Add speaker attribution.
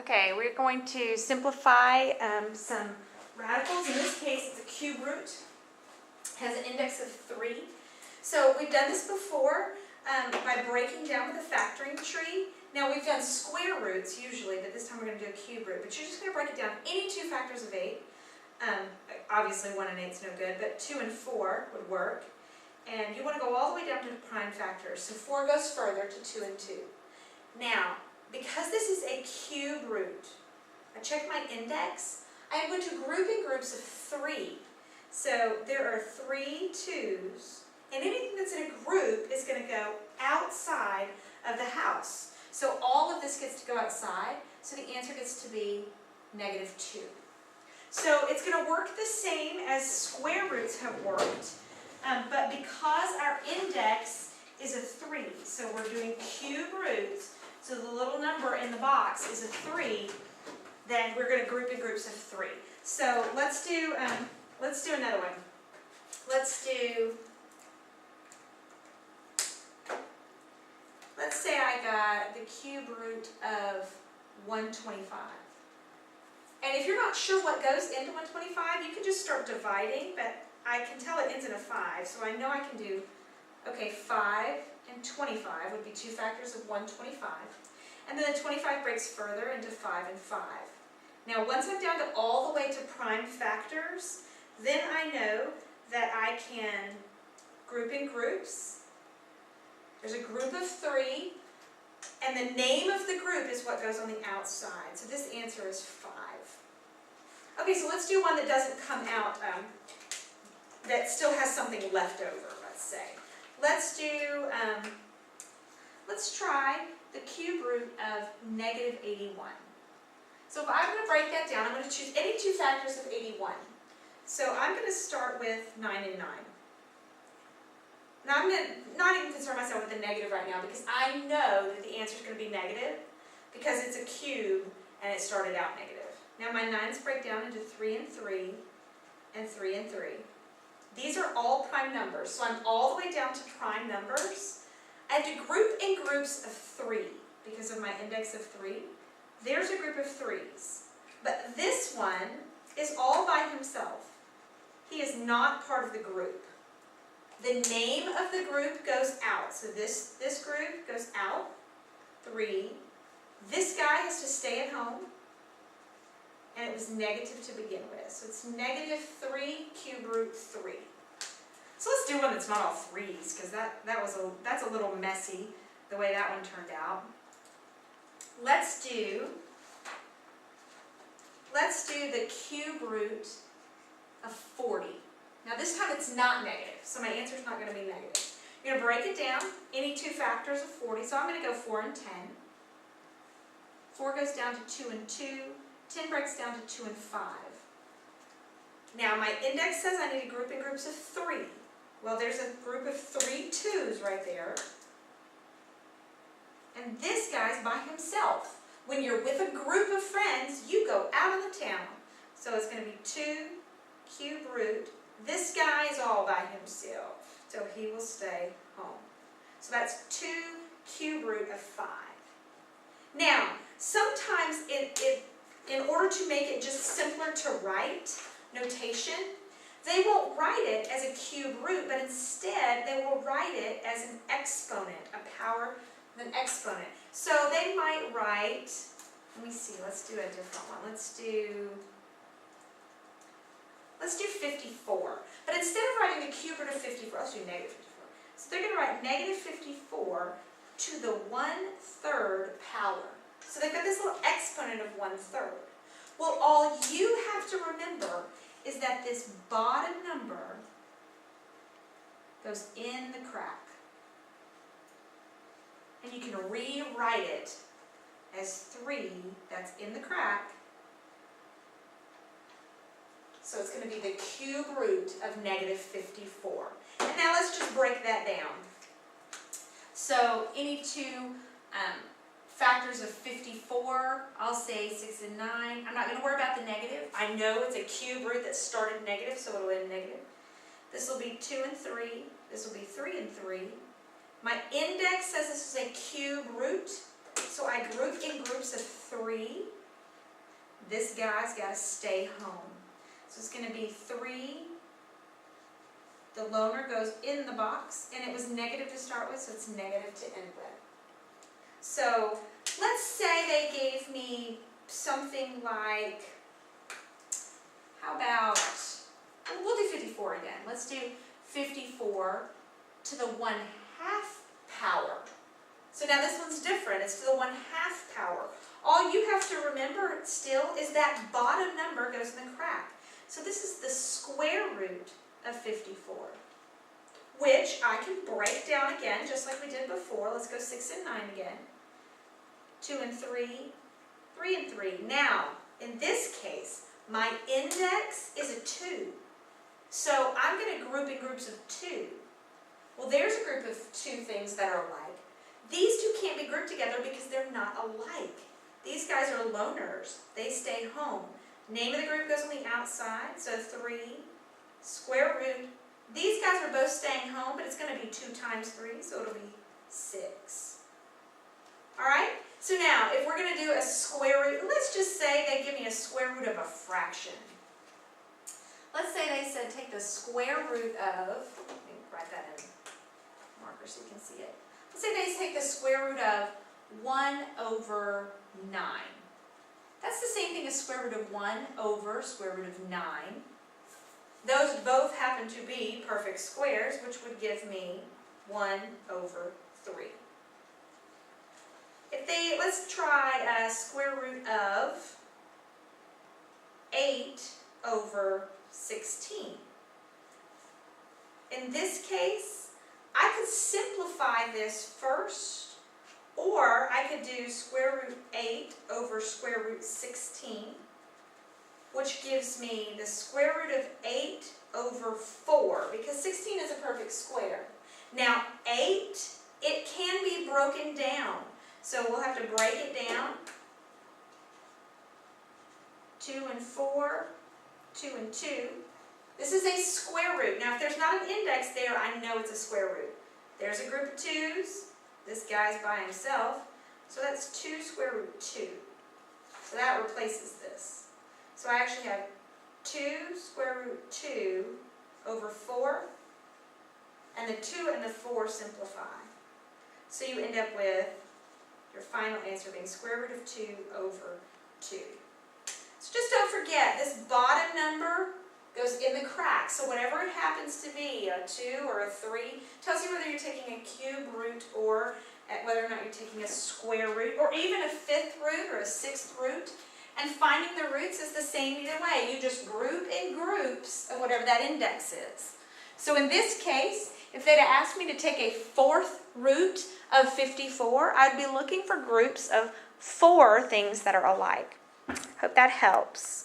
Speaker 1: Okay, we're going to simplify some radicals. In this case, it's a cube root. Has an index of 3. So we've done this before by breaking down with a factoring tree. Now we've done square roots usually, but this time we're going to do a cube root. But you're just going to break it down any 2 factors of 8. Obviously 1 and 8 is no good, but 2 and 4 would work. And you want to go all the way down to prime factors. So 4 goes further to 2 and 2. Now, because this is a cube root, I check my index. I am going to group in groups of 3. So there are 3 2's, and anything that's in a group is going to go outside of the house. So all of this gets to go outside, so the answer gets to be -2. So it's going to work the same as square roots have worked, but because our index is a 3, so we're doing cube roots, so the little number in the box is a 3, then we're going to group in groups of 3. So let's do another one. Let's say I got the cube root of 125. And if you're not sure what goes into 125, you can just start dividing, but I can tell it ends in a 5, so I know I can do, okay, 5 and 25 would be 2 factors of 125. And then the 25 breaks further into 5 and 5. Now once I'm down to all the way to prime factors, then I know that I can group in groups. There's a group of 3, and the name of the group is what goes on the outside. So this answer is 5. Okay, so let's do one that doesn't come out, that still has something left over, let's say. Let's try the cube root of -81. So if I'm going to break that down, I'm going to choose any 2 factors of 81. So I'm going to start with 9 and 9. Now I'm going to not even concern myself with the negative right now, because I know that the answer is going to be negative because it's a cube and it started out negative. Now my 9's break down into 3 and 3 and 3 and 3. These are all prime numbers, so I'm all the way down to prime numbers. I have to group in groups of 3 because of my index of 3. There's a group of 3's. But this one is all by himself. He is not part of the group. The name of the group goes out. So this group goes out, 3. This guy has to stay at home. And it was negative to begin with. So it's -3 cube root 3. So let's do one that's not all 3's, because that's a little messy the way that one turned out. Let's do the cube root of 40. Now this time it's not negative, so my answer is not going to be negative. You're going to break it down, any 2 factors of 40, so I'm going to go 4 and 10. 4 goes down to 2 and 2. 10 breaks down to 2 and 5. Now my index says I need to group in groups of 3. Well, there's a group of 3 2's right there. And this guy's by himself. When you're with a group of friends, you go out of the town. So it's going to be 2 cube root. This guy is all by himself, so he will stay home. So that's 2 cube root of 5. Now, sometimes in order to make it just simpler to write, notation, they won't write it as a cube root, but instead they will write it as an exponent, a power of an exponent. So they might write, let me see, let's do a different one. Let's do 54. But instead of writing the cube root of 54, let's do -54. So they're going to write -54 to the 1/3 power. So they've got this little exponent of 1/3. Well, all you have to remember is that this bottom number goes in the crack. And you can rewrite it as 3, that's in the crack. So it's going to be the cube root of -54. And now let's just break that down. So any 2 factors of 54, I'll say 6 and 9. I'm not going to worry about the negative. I know it's a cube root that started negative, so it'll end negative. This will be 2 and 3. This will be 3 and 3. My index says this is a cube root, so I group in groups of 3. this guy's got to stay home. So it's going to be 3. The loner goes in the box, and it was negative to start with, so it's negative to end with. So let's say they gave me something like, how about, we'll do 54 again. Let's do 54 to the 1/2 power. So now this one's different. It's to the 1/2 power. All you have to remember still is that bottom number goes in the crack. So this is the square root of 54, which I can break down again, just like we did before. Let's go 6 and 9 again. 2 and 3, 3 and 3. Now, in this case, my index is a 2. So I'm going to group in groups of 2. Well, there's a group of 2 things that are alike. These 2 can't be grouped together because they're not alike. These guys are loners. They stay home. Name of the group goes on the outside, so 3, square root. These guys are both staying home, but it's going to be 2 times 3, so it'll be 6. All right? So now, if we're going to do a square root, let's just say they give me a square root of a fraction. Let's say they said take the square root of, let me write that in marker so you can see it. Let's say they take the square root of 1/9. That's the same thing as square root of 1 over square root of 9. Those both happen to be perfect squares, which would give me 1/3. If they, let's try a square root of 8/16. In this case, I could simplify this first, or I could do square root 8 over square root 16, which gives me the square root of 8/4, because 16 is a perfect square. Now 8, it can be broken down, so we'll have to break it down. 2 and 4, 2 and 2. This is a square root. Now if there's not an index there, I know it's a square root. There's a group of 2's. This guy's by himself, so that's 2 square root 2. So that replaces this. So I actually have 2 square root 2/4, and the 2 and the 4 simplify. So you end up with your final answer being square root of 2/2. So just don't forget, this bottom number goes in the crack. So whatever it happens to be, a 2 or a 3, tells you whether you're taking a cube root or whether or not you're taking a square root, or even a 5th root or a 6th root. And finding the roots is the same either way. You just group in groups of whatever that index is. So in this case, if they'd have asked me to take a 4th root of 54, I'd be looking for groups of 4 things that are alike. Hope that helps.